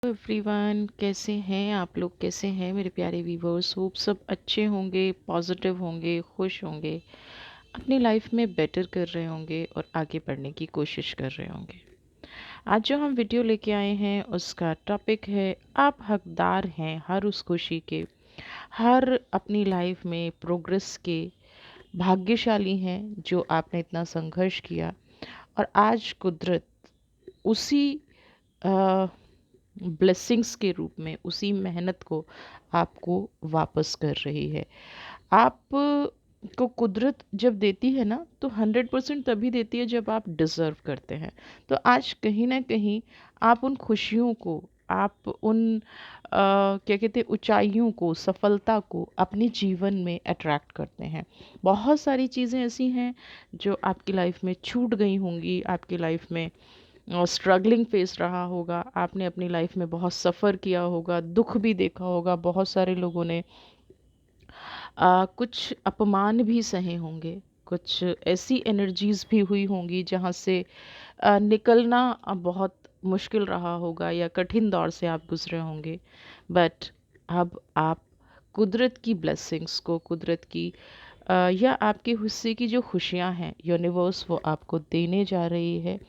Everyone, कैसे हैं आप लोग? कैसे हैं मेरे प्यारे व्यूवर्स? होप सब अच्छे होंगे, पॉजिटिव होंगे, खुश होंगे, अपनी लाइफ में बेटर कर रहे होंगे और आगे बढ़ने की कोशिश कर रहे होंगे। आज जो हम वीडियो लेके आए हैं उसका टॉपिक है, आप हकदार हैं हर उस खुशी के, हर अपनी लाइफ में प्रोग्रेस के। भाग्यशाली हैं जो आपने इतना संघर्ष किया और आज कुदरत उसी ब्लेसिंग्स के रूप में, उसी मेहनत को आपको वापस कर रही है। आप को कुदरत जब देती है ना, तो 100% तभी देती है जब आप डिज़र्व करते हैं। तो आज कहीं ना कहीं आप उन खुशियों को, आप उन क्या कहते हैं, ऊंचाइयों को, सफलता को अपने जीवन में अट्रैक्ट करते हैं। बहुत सारी चीज़ें ऐसी हैं जो आपकी लाइफ में छूट गई होंगी, आपकी लाइफ में स्ट्रगलिंग फेस रहा होगा, आपने अपनी लाइफ में बहुत सफ़र किया होगा, दुख भी देखा होगा, बहुत सारे लोगों ने कुछ अपमान भी सहे होंगे, कुछ ऐसी एनर्जीज़ भी हुई होंगी जहाँ से निकलना बहुत मुश्किल रहा होगा या कठिन दौर से आप गुजरे होंगे। बट अब आप कुदरत की ब्लेसिंग्स को, कुदरत की या आपके हिस्से की जो खुशियाँ हैं, यूनिवर्स वो आपको देने जा रही है।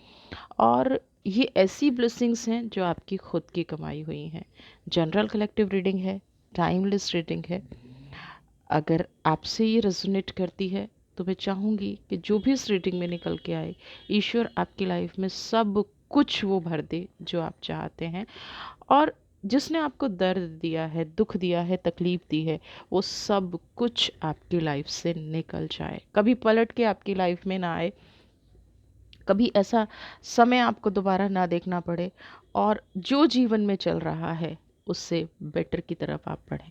और ये ऐसी ब्लेसिंग्स हैं जो आपकी खुद की कमाई हुई हैं। जनरल कलेक्टिव रीडिंग है, टाइमलेस रीडिंग है। अगर आपसे ये रेजोनेट करती है तो मैं चाहूँगी कि जो भी इस रीडिंग में निकल के आए, ईश्वर आपकी लाइफ में सब कुछ वो भर दे जो आप चाहते हैं। और जिसने आपको दर्द दिया है, दुख दिया है, तकलीफ़ दी है, वो सब कुछ आपकी लाइफ से निकल जाए, कभी पलट के आपकी लाइफ में ना आए, कभी ऐसा समय आपको दोबारा ना देखना पड़े, और जो जीवन में चल रहा है उससे बेटर की तरफ आप बढ़ें।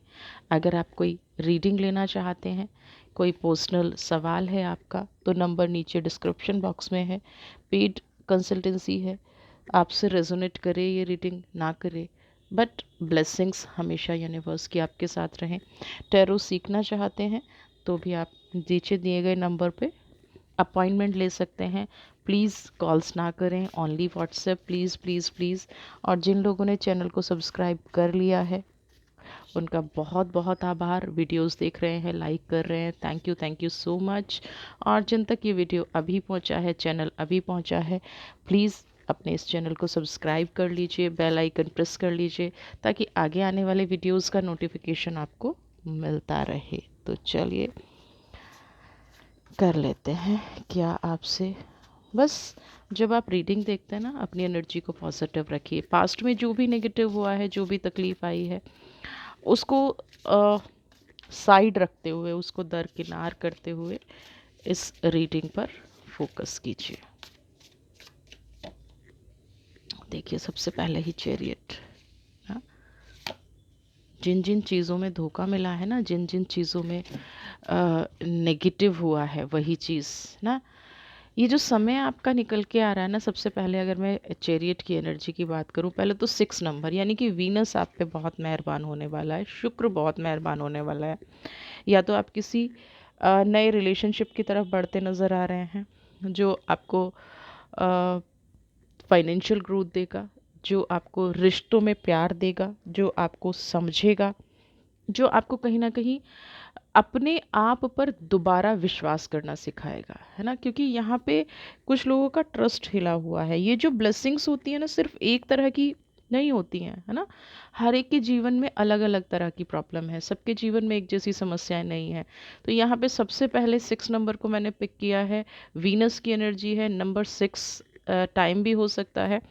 अगर आप कोई रीडिंग लेना चाहते हैं, कोई पर्सनल सवाल है आपका, तो नंबर नीचे डिस्क्रिप्शन बॉक्स में है। पेड कंसल्टेंसी है, आपसे रेजोनेट करे ये रीडिंग ना करे, बट ब्लेसिंग्स हमेशा यूनिवर्स की आपके साथ रहें। टैरो सीखना चाहते हैं तो भी आप नीचे दिए गए नंबर पे अपॉइंटमेंट ले सकते हैं। प्लीज़ कॉल्स ना करें, only WhatsApp, please please please. और जिन लोगों ने चैनल को सब्सक्राइब कर लिया है उनका बहुत बहुत आभार। वीडियोस देख रहे हैं, लाइक कर रहे हैं, थैंक यू सो मच। और जिन तक ये वीडियो अभी पहुंचा है, चैनल अभी पहुंचा है, प्लीज़ अपने इस चैनल को सब्सक्राइब कर लीजिए, बेल आइकन प्रेस कर लीजिए, ताकि आगे आने वाले वीडियोस का नोटिफिकेशन आपको मिलता रहे। तो चलिए कर लेते हैं क्या आपसे। बस जब आप रीडिंग देखते हैं ना, अपनी एनर्जी को पॉजिटिव रखिए। पास्ट में जो भी नेगेटिव हुआ है, जो भी तकलीफ़ आई है, उसको साइड रखते हुए, उसको दरकिनार करते हुए इस रीडिंग पर फोकस कीजिए। देखिए, सबसे पहले ही चैरियट। हाँ, जिन जिन चीज़ों में धोखा मिला है ना, जिन जिन चीज़ों में नेगेटिव हुआ है, वही चीज़ ना, ये जो समय आपका निकल के आ रहा है ना, सबसे पहले अगर मैं चैरियट की एनर्जी की बात करूं, पहले तो 6 नंबर, यानी कि वीनस आप पे बहुत मेहरबान होने वाला है, शुक्र बहुत मेहरबान होने वाला है। या तो आप किसी नए रिलेशनशिप की तरफ बढ़ते नज़र आ रहे हैं, जो आपको फाइनेंशियल ग्रोथ देगा, जो आपको रिश्तों में प्यार देगा, जो आपको समझेगा, जो आपको कहीं ना कहीं अपने आप पर दोबारा विश्वास करना सिखाएगा, है ना। क्योंकि यहाँ पे कुछ लोगों का ट्रस्ट हिला हुआ है। ये जो ब्लेसिंग्स होती है ना, सिर्फ एक तरह की नहीं होती हैं, है ना। हर एक के जीवन में अलग अलग तरह की प्रॉब्लम है, सबके जीवन में एक जैसी समस्याएं नहीं है। तो यहाँ पे सबसे पहले 6 नंबर को मैंने पिक किया है। वीनस की एनर्जी है, नंबर 6 टाइम भी हो सकता है,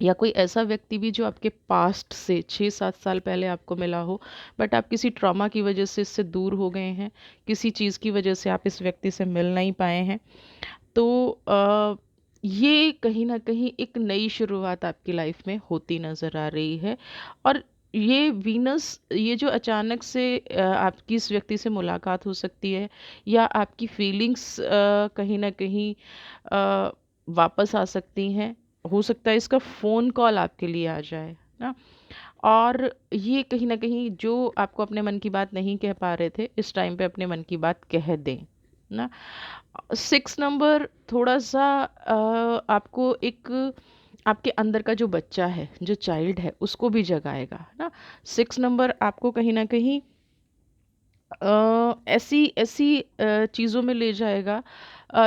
या कोई ऐसा व्यक्ति भी जो आपके पास्ट से 6-7 साल पहले आपको मिला हो, बट आप किसी ट्रॉमा की वजह से इससे दूर हो गए हैं, किसी चीज़ की वजह से आप इस व्यक्ति से मिल नहीं पाए हैं। तो ये कहीं ना कहीं एक नई शुरुआत आपकी लाइफ में होती नज़र आ रही है। और ये वीनस, ये जो अचानक से आपकी इस व्यक्ति से मुलाकात हो सकती है, या आपकी फीलिंग्स कहीं ना कहीं अ, वापस आ सकती हैं। हो सकता है इसका फ़ोन कॉल आपके लिए आ जाए ना। और ये कहीं ना कहीं जो आपको अपने मन की बात नहीं कह पा रहे थे, इस टाइम पे अपने मन की बात कह दें ना। 6 नंबर थोड़ा सा आपको एक आपके अंदर का जो बच्चा है, जो चाइल्ड है, उसको भी जगाएगा, है ना। 6 नंबर आपको कहीं न कहीं ऐसी ऐसी चीज़ों में ले जाएगा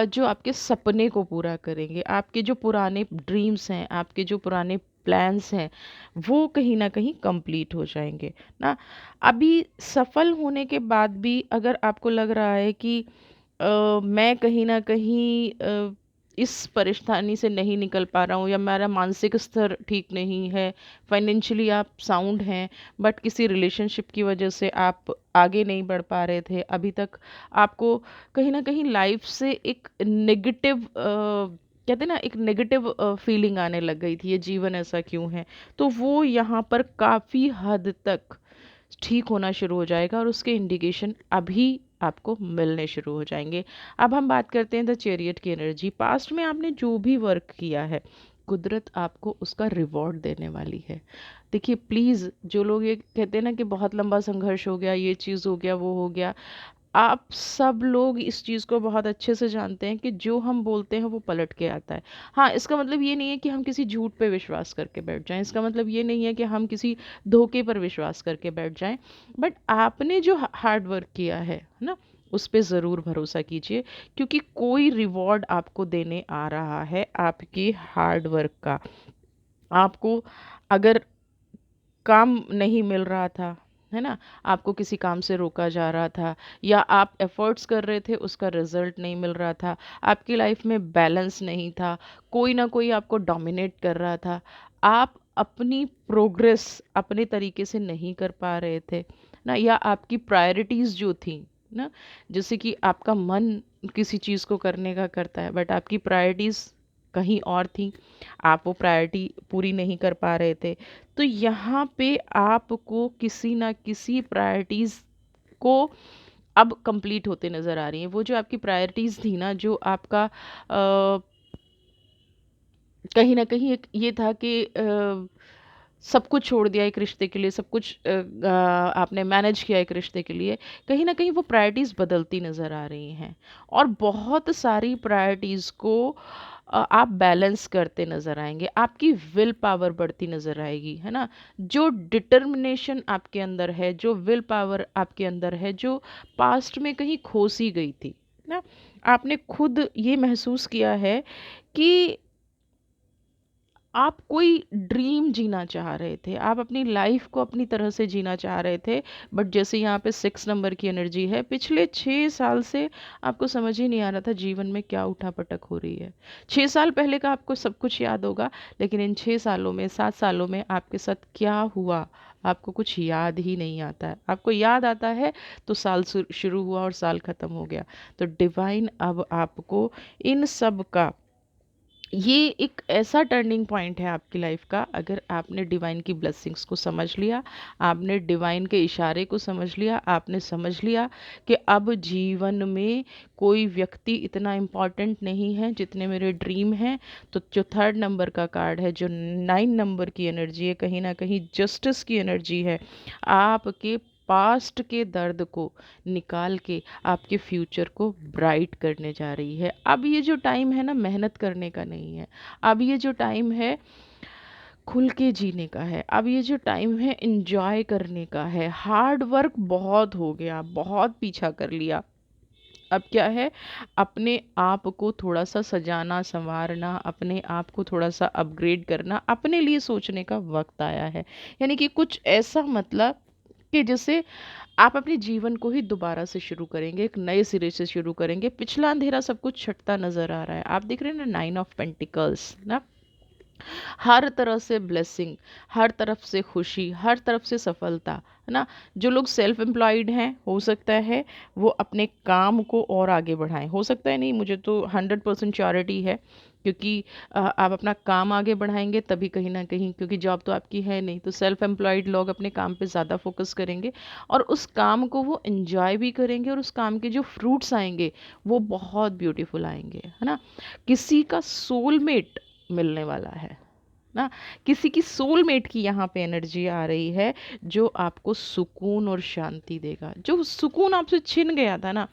जो आपके सपने को पूरा करेंगे। आपके जो पुराने ड्रीम्स हैं, आपके जो पुराने प्लान्स हैं, वो कहीं न कहीं कंप्लीट हो जाएँगे, ना। अभी सफल होने के बाद भी अगर आपको लग रहा है कि मैं कहीं न कहीं इस परेशानी से नहीं निकल पा रहा हूँ, या मेरा मानसिक स्तर ठीक नहीं है, फाइनेंशियली आप साउंड हैं, बट किसी रिलेशनशिप की वजह से आप आगे नहीं बढ़ पा रहे थे अभी तक। आपको कहीं न कहीं लाइफ से एक नेगेटिव कहते हैं ना, एक नेगेटिव फीलिंग आने लग गई थी, ये जीवन ऐसा क्यों है? तो वो यहाँ पर काफ़ी हद तक ठीक होना शुरू हो जाएगा, और उसके इंडिकेशन अभी आपको मिलने शुरू हो जाएंगे। अब हम बात करते हैं द चैरियट की एनर्जी। पास्ट में आपने जो भी वर्क किया है, कुदरत आपको उसका रिवॉर्ड देने वाली है। देखिए प्लीज़, जो लोग ये कहते हैं ना कि बहुत लंबा संघर्ष हो गया, ये चीज़ हो गया, वो हो गया, आप सब लोग इस चीज़ को बहुत अच्छे से जानते हैं कि जो हम बोलते हैं वो पलट के आता है। हाँ, इसका मतलब ये नहीं है कि हम किसी झूठ पे विश्वास करके बैठ जाएँ, इसका मतलब ये नहीं है कि हम किसी धोखे पर विश्वास करके बैठ जाएँ। बट आपने जो हार्ड वर्क किया है ना, उस पे ज़रूर भरोसा कीजिए, क्योंकि कोई रिवॉर्ड आपको देने आ रहा है आपके हार्ड वर्क का। आपको अगर काम नहीं मिल रहा था, है ना? आपको किसी काम से रोका जा रहा था, या आप एफ़र्ट्स कर रहे थे, उसका रिज़ल्ट नहीं मिल रहा था, आपकी लाइफ़ में बैलेंस नहीं था, कोई ना कोई आपको डोमिनेट कर रहा था, आप अपनी प्रोग्रेस अपने तरीके से नहीं कर पा रहे थे, ना, या आपकी प्रायोरिटीज़ जो थी, ना, जैसे कि आपका मन किसी चीज़ को करने का करता है, बट आपकी प्रायोरिटीज़ कहीं और थी, आप वो प्रायोरिटी पूरी नहीं कर पा रहे थे। तो यहाँ पे आपको किसी ना किसी प्रायोरिटीज़ को अब कंप्लीट होते नज़र आ रही हैं। वो जो आपकी प्रायोरिटीज़ थी ना, जो आपका कहीं न कहीं एक ये था कि सब कुछ छोड़ दिया एक रिश्ते के लिए, सब कुछ आपने मैनेज किया एक रिश्ते के लिए, कहीं न कहीं वो प्रायोरिटीज़ बदलती नज़र आ रही हैं, और बहुत सारी प्रायोरिटीज़ को आप बैलेंस करते नज़र आएँगे। आपकी विल पावर बढ़ती नज़र आएगी, है ना? जो डिटर्मिनेशन आपके अंदर है, जो विल पावर आपके अंदर है, जो पास्ट में कहीं खो-सी गई थी, ना? आपने खुद ये महसूस किया है कि आप कोई ड्रीम जीना चाह रहे थे, आप अपनी लाइफ को अपनी तरह से जीना चाह रहे थे, बट जैसे यहाँ पे 6 नंबर की एनर्जी है, पिछले 6 साल से आपको समझ ही नहीं आ रहा था जीवन में क्या उठा-पटक हो रही है। 6 साल पहले का आपको सब कुछ याद होगा, लेकिन इन 6 सालों में, 7 सालों में आपके साथ क्या हुआ, आपको कुछ याद ही नहीं आता है। आपको याद आता है तो साल शुरू हुआ और साल खत्म हो गया। तो डिवाइन अब आपको इन सब का, ये एक ऐसा टर्निंग पॉइंट है आपकी लाइफ का, अगर आपने डिवाइन की ब्लेसिंग्स को समझ लिया, आपने डिवाइन के इशारे को समझ लिया, आपने समझ लिया कि अब जीवन में कोई व्यक्ति इतना इम्पॉर्टेंट नहीं है जितने मेरे ड्रीम हैं। तो जो 3rd नंबर का कार्ड है, जो 9 नंबर की एनर्जी है, कहीं ना कहीं जस्टिस की एनर्जी है, आपके पास्ट के दर्द को निकाल के आपके फ्यूचर को ब्राइट करने जा रही है। अब ये जो टाइम है ना, मेहनत करने का नहीं है। अब ये जो टाइम है खुल के जीने का है। अब ये जो टाइम है एंजॉय करने का है। हार्ड वर्क बहुत हो गया, बहुत पीछा कर लिया। अब क्या है, अपने आप को थोड़ा सा सजाना संवारना, अपने आप को थोड़ा सा अपग्रेड करना, अपने लिए सोचने का वक्त आया है। यानी कि कुछ ऐसा, मतलब कि जैसे आप अपने जीवन को ही दोबारा से शुरू करेंगे, एक नए सिरे से शुरू करेंगे। पिछला अंधेरा सब कुछ छटता नज़र आ रहा है। आप देख रहे हैं ना, 9 ऑफ पेंटिकल्स ना, हर तरह से ब्लेसिंग, हर तरफ से खुशी, हर तरफ से सफलता, है ना। जो लोग सेल्फ एम्प्लॉयड हैं, हो सकता है वो अपने काम को और आगे बढ़ाएं, हो सकता है नहीं, मुझे तो 100% श्योरिटी है, क्योंकि आप अपना काम आगे बढ़ाएंगे तभी कहीं ना कहीं, क्योंकि जॉब तो आपकी है नहीं, तो सेल्फ एम्प्लॉयड लोग अपने काम पे ज़्यादा फोकस करेंगे, और उस काम को वो एंजॉय भी करेंगे, और उस काम के जो फ्रूट्स आएंगे वो बहुत ब्यूटीफुल आएंगे, है ना। किसी का सोलमेट मिलने वाला है ना। किसी की सोलमेट की यहाँ पे एनर्जी आ रही है जो आपको सुकून और शांति देगा। जो सुकून आपसे छिन गया था ना,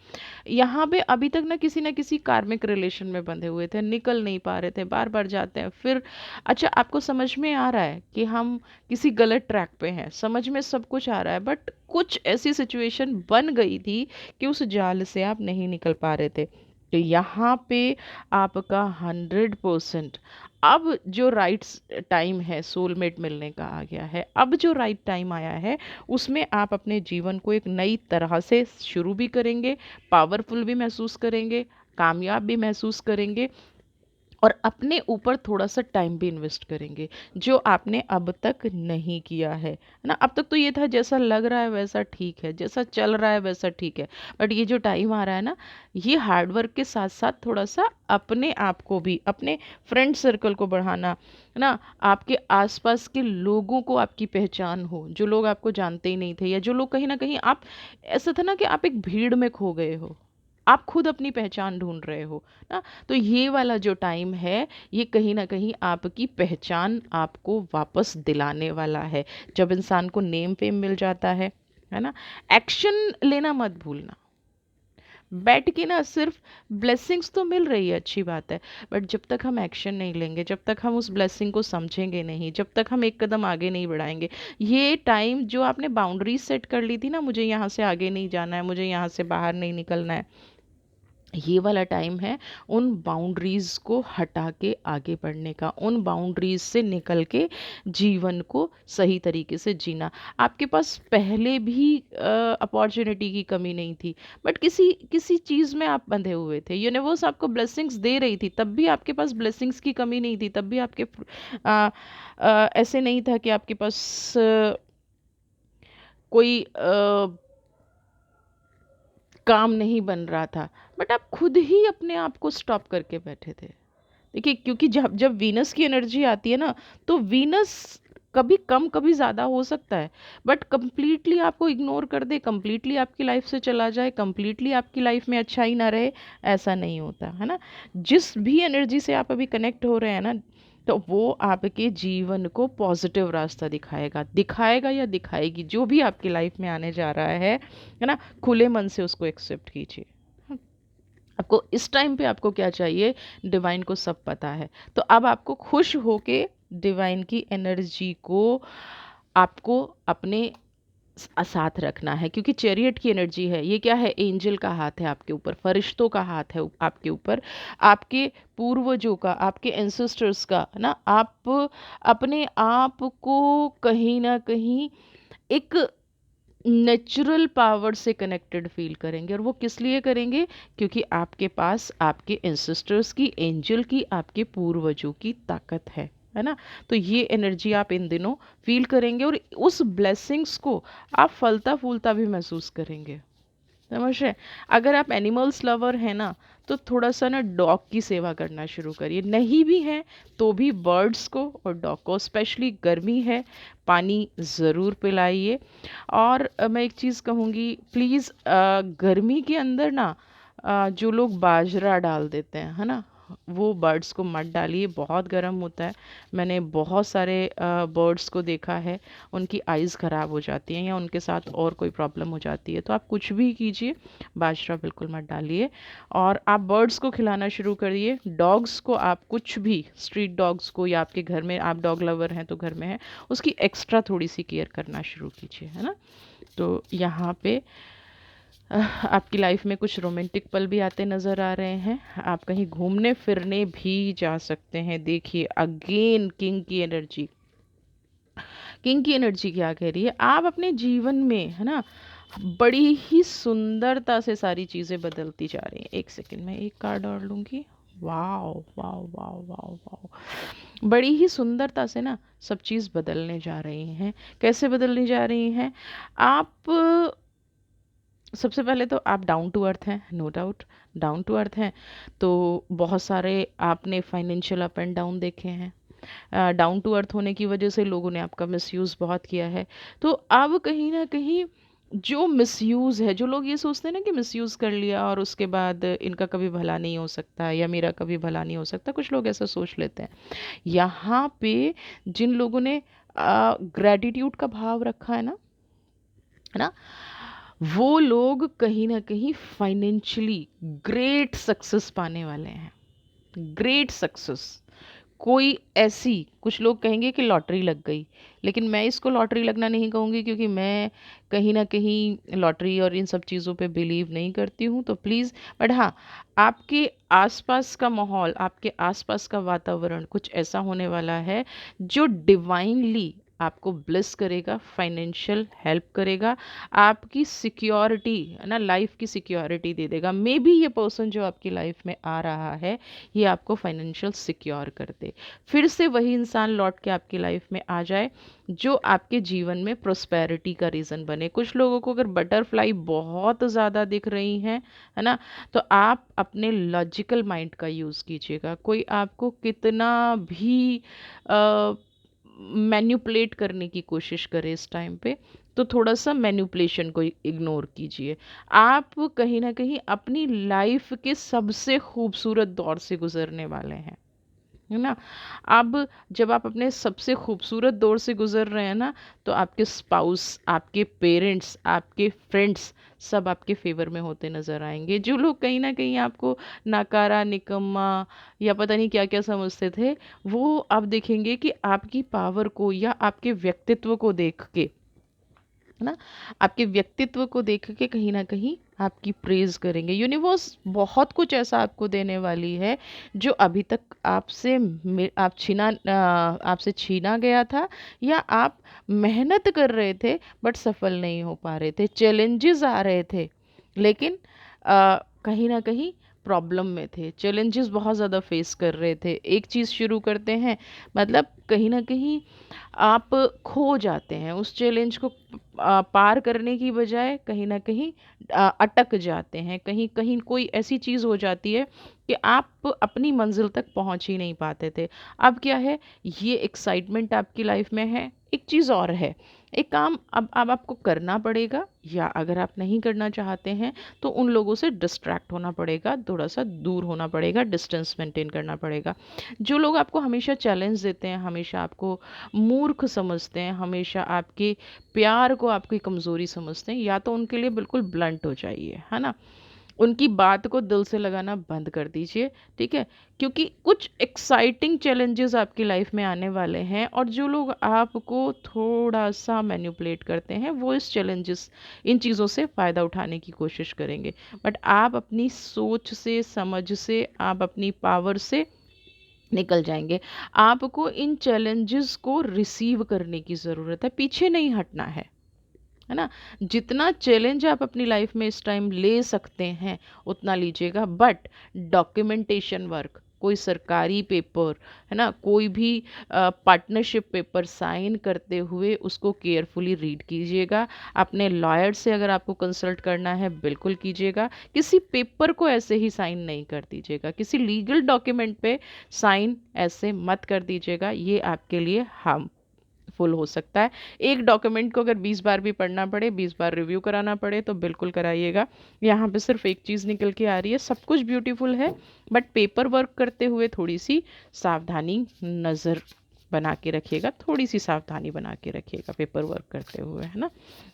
यहाँ पे अभी तक ना किसी कार्मिक रिलेशन में बंधे हुए थे, निकल नहीं पा रहे थे, बार बार जाते हैं फिर। अच्छा, आपको समझ में आ रहा है कि हम किसी गलत ट्रैक पे हैं, समझ में सब कुछ आ रहा है, बट कुछ ऐसी सिचुएशन बन गई थी कि उस जाल से आप नहीं निकल पा रहे थे। तो यहाँ पे आपका 100% अब जो राइट टाइम है सोलमेट मिलने का आ गया है। अब जो राइट टाइम आया है उसमें आप अपने जीवन को एक नई तरह से शुरू भी करेंगे, पावरफुल भी महसूस करेंगे, कामयाब भी महसूस करेंगे, और अपने ऊपर थोड़ा सा टाइम भी इन्वेस्ट करेंगे जो आपने अब तक नहीं किया है ना। अब तक तो ये था जैसा लग रहा है वैसा ठीक है, जैसा चल रहा है वैसा ठीक है, बट ये जो टाइम आ रहा है ना, ये हार्डवर्क के साथ साथ थोड़ा सा अपने आप को भी, अपने फ्रेंड सर्कल को बढ़ाना ना, आपके आसपास के लोगों को आपकी पहचान हो, जो लोग आपको जानते ही नहीं थे, या जो लोग कहीं ना कहीं आप, ऐसा था ना कि आप एक भीड़ में खो गए हो, आप खुद अपनी पहचान ढूंढ रहे हो ना। तो ये वाला जो टाइम है, ये कहीं ना कहीं आपकी पहचान आपको वापस दिलाने वाला है। जब इंसान को नेम फेम मिल जाता है ना, एक्शन लेना मत भूलना। बैठ के ना सिर्फ ब्लेसिंग्स तो मिल रही है, अच्छी बात है, बट जब तक हम एक्शन नहीं लेंगे, जब तक हम उस ब्लेसिंग को समझेंगे नहीं, जब तक हम एक कदम आगे नहीं बढ़ाएंगे, ये टाइम जो आपने बाउंड्रीज सेट कर ली थी ना, मुझे यहाँ से आगे नहीं जाना है, मुझे यहाँ से बाहर नहीं निकलना है, ये वाला टाइम है उन बाउंड्रीज़ को हटा के आगे बढ़ने का, उन बाउंड्रीज़ से निकल के जीवन को सही तरीके से जीना। आपके पास पहले भी अपॉर्चुनिटी की कमी नहीं थी, बट किसी किसी चीज़ में आप बंधे हुए थे, यूनिवर्स आपको ब्लेसिंग्स दे रही थी, तब भी आपके पास ब्लेसिंग्स की कमी नहीं थी, तब भी आपके ऐसे नहीं था कि आपके पास कोई काम नहीं बन रहा था, बट आप खुद ही अपने आप को स्टॉप करके बैठे थे। देखिए, क्योंकि जब जब वीनस की एनर्जी आती है ना, तो वीनस कभी कम कभी ज़्यादा हो सकता है, बट कंप्लीटली आपको इग्नोर कर दे, कंप्लीटली आपकी लाइफ से चला जाए, कंप्लीटली आपकी लाइफ में अच्छा ही ना रहे, ऐसा नहीं होता है ना। जिस भी एनर्जी से आप अभी कनेक्ट हो रहे हैं ना, तो वो आपके जीवन को पॉजिटिव रास्ता दिखाएगा, दिखाएगा या दिखाएगी, जो भी आपकी लाइफ में आने जा रहा है ना, खुले मन से उसको एक्सेप्ट कीजिए। आपको इस टाइम पे आपको क्या चाहिए, डिवाइन को सब पता है। तो अब आपको खुश होके डिवाइन की एनर्जी को आपको अपने साथ रखना है, क्योंकि चैरियट की एनर्जी है, ये क्या है, एंजल का हाथ है आपके ऊपर, फरिश्तों का हाथ है आपके ऊपर, आपके पूर्वजों का, आपके एंसेस्टर्स का ना। आप अपने आप को कहीं ना कहीं एक नेचुरल पावर से कनेक्टेड फील करेंगे, और वो किस लिए करेंगे, क्योंकि आपके पास आपके एंसेस्टर्स की, एंजल की, आपके पूर्वजों की ताकत है ना। तो ये एनर्जी आप इन दिनों फील करेंगे, और उस ब्लेसिंग्स को आप फलता फूलता भी महसूस करेंगे, समझ रहे हैं। अगर आप एनिमल्स लवर हैं ना, तो थोड़ा सा ना डॉग की सेवा करना शुरू करिए, नहीं भी हैं तो भी बर्ड्स को और डॉग को, स्पेशली गर्मी है, पानी ज़रूर पिलाइए। और मैं एक चीज़ कहूँगी, प्लीज़ गर्मी के अंदर ना जो लोग बाजरा डाल देते हैं, है ना, वो बर्ड्स को मत डालिए, बहुत गर्म होता है। मैंने बहुत सारे बर्ड्स को देखा है, उनकी आइज़ ख़राब हो जाती हैं या उनके साथ और कोई प्रॉब्लम हो जाती है, तो आप कुछ भी कीजिए, बाजरा बिल्कुल मत डालिए। और आप बर्ड्स को खिलाना शुरू करिए। डॉग्स को आप कुछ भी, स्ट्रीट डॉग्स को, या आपके घर में आप डॉग लवर हैं तो घर में है, उसकी एक्स्ट्रा थोड़ी सी केयर करना शुरू कीजिए, है ना। तो यहाँ पे आपकी लाइफ में कुछ रोमांटिक पल भी आते नज़र आ रहे हैं, आप कहीं घूमने फिरने भी जा सकते हैं। देखिए अगेन किंग की एनर्जी क्या कह रही है, आप अपने जीवन में, है ना, बड़ी ही सुंदरता से सारी चीज़ें बदलती जा रही हैं। एक सेकंड में एक कार्ड और लूँगी। Wow wow wow wow wow, बड़ी ही सुंदरता से ना सब चीज़ बदलने जा रही हैं। कैसे बदलने जा रही हैं, आप सबसे पहले तो आप डाउन टू अर्थ हैं, no doubt down to earth हैं। तो बहुत सारे आपने फाइनेंशियल अप एंड डाउन देखे हैं, डाउन टू अर्थ होने की वजह से लोगों ने आपका मिसयूज़ बहुत किया है। तो अब कहीं ना कहीं जो मिसयूज़ है, जो लोग ये सोचते हैं ना कि मिसयूज़ कर लिया और उसके बाद इनका कभी भला नहीं हो सकता या मेरा कभी भला नहीं हो सकता, कुछ लोग ऐसा सोच लेते हैं। यहाँ पे जिन लोगों ने ग्रैटिट्यूड का भाव रखा है ना, वो लोग कहीं न कहीं फाइनेंशियली ग्रेट सक्सेस पाने वाले हैं। Great success. कोई ऐसी, कुछ लोग कहेंगे कि लॉटरी लग गई, लेकिन मैं इसको लॉटरी लगना नहीं कहूँगी, क्योंकि मैं कहीं न कहीं लॉटरी और इन सब चीज़ों पे बिलीव नहीं करती हूँ, तो प्लीज़। बट हाँ, आपके आसपास का माहौल, आपके आसपास का वातावरण कुछ ऐसा होने वाला है जो डिवाइनली आपको ब्लेस करेगा, फाइनेंशियल हेल्प करेगा, आपकी सिक्योरिटी है ना, लाइफ की सिक्योरिटी दे देगा। मे बी ये पर्सन जो आपकी लाइफ में आ रहा है, ये आपको फाइनेंशियल सिक्योर कर दे, फिर से वही इंसान लौट के आपकी लाइफ में आ जाए जो आपके जीवन में प्रोस्पेरिटी का रीज़न बने। कुछ लोगों को अगर बटरफ्लाई बहुत ज़्यादा दिख रही हैं, है ना, तो आप अपने लॉजिकल माइंड का यूज़ कीजिएगा। कोई आपको कितना भी मैन्युपुलेट करने की कोशिश करे इस टाइम पे, तो थोड़ा सा मैन्युपुलेशन को इग्नोर कीजिए। आप कहीं ना कहीं अपनी लाइफ के सबसे खूबसूरत दौर से गुजरने वाले हैं, है ना। अब जब आप अपने सबसे खूबसूरत दौर से गुजर रहे हैं ना, तो आपके स्पाउस, आपके पेरेंट्स, आपके फ्रेंड्स सब आपके फेवर में होते नज़र आएंगे। जो लोग कहीं ना कहीं आपको नाकारा, निकम्मा या पता नहीं क्या क्या समझते थे, वो आप देखेंगे कि आपकी पावर को या आपके व्यक्तित्व को देख के, है ना, आपके व्यक्तित्व को देख के कहीं ना कहीं आपकी प्रेज करेंगे। यूनिवर्स बहुत कुछ ऐसा आपको देने वाली है जो अभी तक आपसे छीना गया था, या आप मेहनत कर रहे थे बट सफल नहीं हो पा रहे थे, चैलेंजेस आ रहे थे, लेकिन कहीं ना कहीं प्रॉब्लम में थे, चैलेंजेस बहुत ज़्यादा फेस कर रहे थे। एक चीज़ शुरू करते हैं, मतलब कहीं ना कहीं आप खो जाते हैं उस चैलेंज को पार करने की बजाय, कहीं ना कहीं अटक जाते हैं, कहीं कहीं कोई ऐसी चीज़ हो जाती है कि आप अपनी मंजिल तक पहुंच ही नहीं पाते थे। अब क्या है, ये एक्साइटमेंट आपकी लाइफ में है। एक चीज़ और है, एक काम अब आपको करना पड़ेगा, या अगर आप नहीं करना चाहते हैं तो उन लोगों से डिस्ट्रैक्ट होना पड़ेगा, थोड़ा सा दूर होना पड़ेगा, डिस्टेंस मेंटेन करना पड़ेगा। जो लोग आपको हमेशा चैलेंज देते हैं, हमेशा आपको मूर्ख समझते हैं, हमेशा आपके प्यार को आपकी कमज़ोरी समझते हैं, या तो उनके लिए बिल्कुल ब्लंट हो जाइए, है ना। उनकी बात को दिल से लगाना बंद कर दीजिए, ठीक है। क्योंकि कुछ एक्साइटिंग चैलेंजेस आपकी लाइफ में आने वाले हैं, और जो लोग आपको थोड़ा सा मैनिपुलेट करते हैं, वो इस चैलेंजेस, इन चीज़ों से फ़ायदा उठाने की कोशिश करेंगे। बट आप अपनी सोच से, समझ से, आप अपनी पावर से निकल जाएंगे। आपको इन चैलेंजेस को रिसीव करने की ज़रूरत है, पीछे नहीं हटना है ना। जितना चैलेंज आप अपनी लाइफ में इस टाइम ले सकते हैं उतना लीजिएगा, बट डॉक्यूमेंटेशन वर्क, कोई सरकारी पेपर, है ना, कोई भी पार्टनरशिप पेपर साइन करते हुए उसको केयरफुली रीड कीजिएगा। अपने लॉयर से अगर आपको कंसल्ट करना है बिल्कुल कीजिएगा। किसी पेपर को ऐसे ही साइन नहीं कर दीजिएगा, किसी लीगल डॉक्यूमेंट पे साइन ऐसे मत कर दीजिएगा, ये आपके लिए हार्म फुल हो सकता है। एक डॉक्यूमेंट को अगर 20 बार भी पढ़ना पड़े, 20 बार रिव्यू कराना पड़े, तो बिल्कुल कराइएगा। यहाँ पे सिर्फ एक चीज़ निकल के आ रही है, सब कुछ ब्यूटीफुल है, बट पेपर वर्क करते हुए थोड़ी सी सावधानी नज़र बना के रखिएगा, थोड़ी सी सावधानी बना के रखिएगा पेपर वर्क करते हुए, है ना।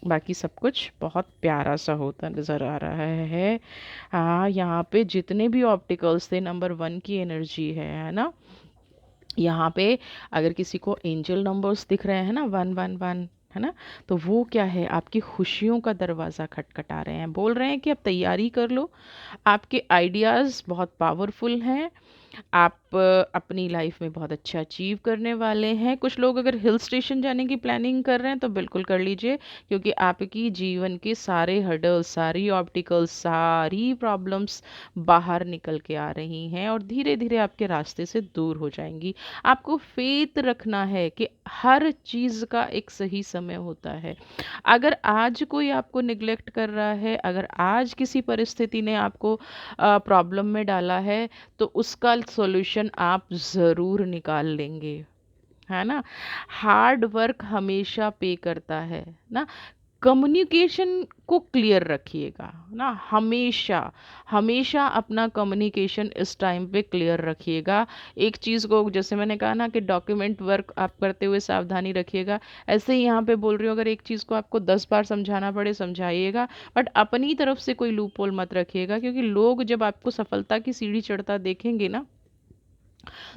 बाकी सब कुछ बहुत प्यारा सा होता नज़र आ रहा है। हाँ, यहाँ पे जितने भी ऑप्टिकल्स थे, नंबर 1 की एनर्जी है ना। यहाँ पे अगर किसी को एंजल नंबर्स दिख रहे हैं ना, 111, है ना, तो वो क्या है, आपकी खुशियों का दरवाज़ा खटखटा रहे हैं, बोल रहे हैं कि अब तैयारी कर लो, आपके आइडियाज़ बहुत पावरफुल हैं, आप अपनी लाइफ में बहुत अच्छा अचीव करने वाले हैं। कुछ लोग अगर हिल स्टेशन जाने की प्लानिंग कर रहे हैं तो बिल्कुल कर लीजिए, क्योंकि आपकी जीवन के सारे हर्डल्स, सारी ऑब्स्टिकल्स, सारी प्रॉब्लम्स बाहर निकल के आ रही हैं और धीरे धीरे आपके रास्ते से दूर हो जाएंगी। आपको फेथ रखना है कि हर चीज़ का एक सही समय होता है। अगर आज कोई आपको निगलेक्ट कर रहा है, अगर आज किसी परिस्थिति ने आपको प्रॉब्लम में डाला है, तो उसका सॉल्यूशन आप ज़रूर निकाल लेंगे, है ना। हार्ड वर्क हमेशा पे करता है ना। कम्युनिकेशन को क्लियर रखिएगा ना, हमेशा हमेशा अपना कम्युनिकेशन इस टाइम पे क्लियर रखिएगा। एक चीज़ को, जैसे मैंने कहा ना कि डॉक्यूमेंट वर्क आप करते हुए सावधानी रखिएगा, ऐसे ही यहाँ पे बोल रही हूँ, अगर एक चीज़ को आपको 10 बार समझाना पड़े समझाइएगा, बट अपनी तरफ से कोई लूप होल मत रखिएगा, क्योंकि लोग जब आपको सफलता की सीढ़ी चढ़ता देखेंगे ना,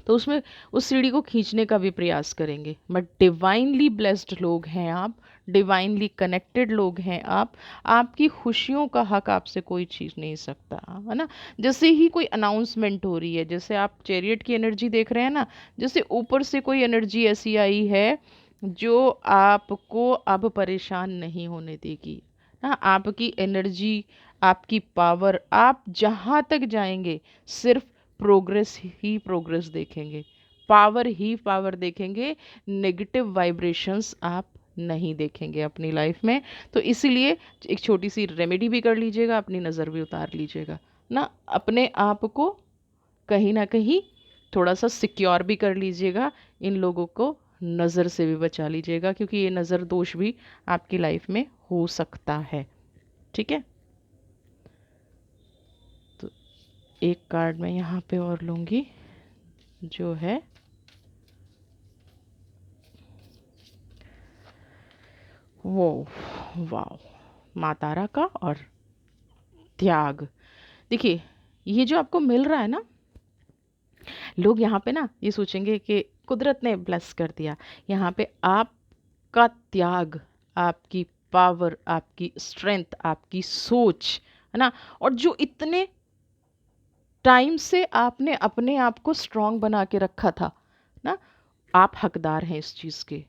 तो उसमें उस सीढ़ी को खींचने का भी प्रयास करेंगे। बट डिवाइनली ब्लेस्ड लोग हैं आप, डिवाइनली कनेक्टेड लोग हैं आप, आपकी खुशियों का हक आपसे कोई चीज़ नहीं सकता, है ना। जैसे ही कोई अनाउंसमेंट हो रही है, जैसे आप चैरियट की एनर्जी देख रहे हैं ना, जैसे ऊपर से कोई एनर्जी ऐसी आई है जो आपको अब परेशान नहीं होने देगी ना। आपकी एनर्जी, आपकी पावर, आप जहाँ तक जाएंगे सिर्फ प्रोग्रेस ही प्रोग्रेस देखेंगे, पावर ही पावर देखेंगे, नेगेटिव वाइब्रेशंस आप नहीं देखेंगे अपनी लाइफ में। तो इसीलिए एक छोटी सी रेमेडी भी कर लीजिएगा, अपनी नज़र भी उतार लीजिएगा ना, अपने आप को कहीं ना कहीं थोड़ा सा सिक्योर भी कर लीजिएगा, इन लोगों को नज़र से भी बचा लीजिएगा, क्योंकि ये नज़र दोष भी आपकी लाइफ में हो सकता है। ठीक है, तो एक कार्ड मैं यहाँ पे और लूँगी, जो है वो, वाओ, माँ तारा का और त्याग। देखिए, ये जो आपको मिल रहा है ना, लोग यहाँ पे ना ये सोचेंगे कि कुदरत ने ब्लेस कर दिया। यहाँ पे आपका त्याग, आपकी पावर, आपकी स्ट्रेंथ, आपकी सोच, है ना, और जो इतने टाइम से आपने अपने आप को स्ट्रांग बना के रखा था ना, आप हकदार हैं इस चीज़ के,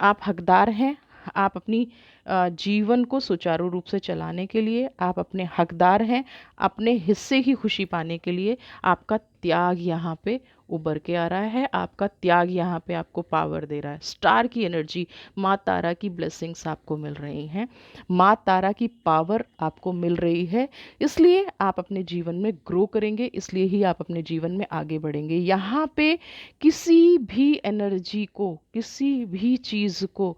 आप हकदार हैं। आप अपनी जीवन को सुचारू रूप से चलाने के लिए आप अपने हकदार हैं, अपने हिस्से की खुशी पाने के लिए आपका त्याग यहाँ पे उभर के आ रहा है, आपका त्याग यहाँ पे आपको पावर दे रहा है। स्टार की एनर्जी, माँ तारा की ब्लेसिंग्स आपको मिल रही हैं, माँ तारा की पावर आपको मिल रही है, इसलिए आप अपने जीवन में ग्रो करेंगे, इसलिए ही आप अपने जीवन में आगे बढ़ेंगे। यहाँ पे किसी भी एनर्जी को, किसी भी चीज़ को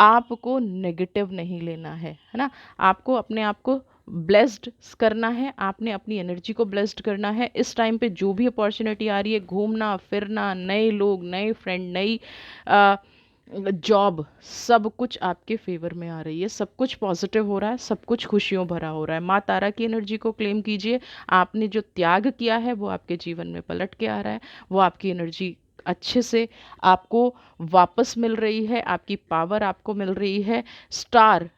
आपको नेगेटिव नहीं लेना है ना। आपको अपने आप को ब्लेस्ड करना है, आपने अपनी एनर्जी को ब्लेस्ड करना है। इस टाइम पे जो भी अपॉर्चुनिटी आ रही है, घूमना फिरना, नए लोग, नए फ्रेंड, नई जॉब, सब कुछ आपके फेवर में आ रही है, सब कुछ पॉजिटिव हो रहा है, सब कुछ खुशियों भरा हो रहा है। माँ तारा की एनर्जी को क्लेम कीजिए, आपने जो त्याग किया है वो आपके जीवन में पलट के आ रहा है, वो आपकी एनर्जी अच्छे से आपको वापस मिल रही है, आपकी पावर आपको मिल रही है। स्टार,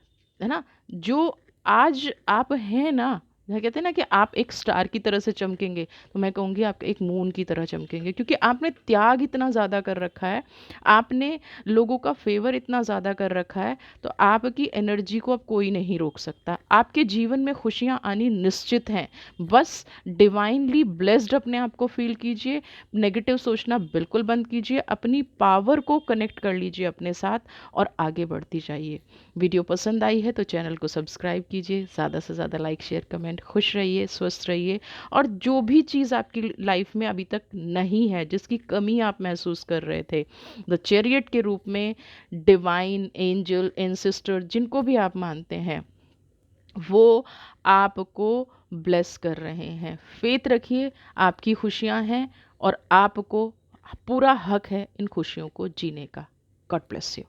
है ना, जो आज आप हैं ना, जहाँ कहते हैं ना कि आप एक स्टार की तरह से चमकेंगे, तो मैं कहूँगी आप एक मून की तरह चमकेंगे, क्योंकि आपने त्याग इतना ज़्यादा कर रखा है, आपने लोगों का फेवर इतना ज़्यादा कर रखा है, तो आपकी एनर्जी को अब कोई नहीं रोक सकता। आपके जीवन में खुशियाँ आनी निश्चित हैं, बस डिवाइनली ब्लेस्ड अपने आप को फील कीजिए, नेगेटिव सोचना बिल्कुल बंद कीजिए, अपनी पावर को कनेक्ट कर लीजिए अपने साथ और आगे बढ़ती जाइए। वीडियो पसंद आई है तो चैनल को सब्सक्राइब कीजिए, ज़्यादा से ज़्यादा लाइक शेयर कमेंट, खुश रहिए, स्वस्थ रहिए, और जो भी चीज़ आपकी लाइफ में अभी तक नहीं है, जिसकी कमी आप महसूस कर रहे थे, द चैरियट के रूप में डिवाइन एंजल एंसेस्टर जिनको भी आप मानते हैं, वो आपको ब्लेस कर रहे हैं। फेथ रखिए, आपकी खुशियाँ हैं और आपको पूरा हक है इन खुशियों को जीने का। God bless you.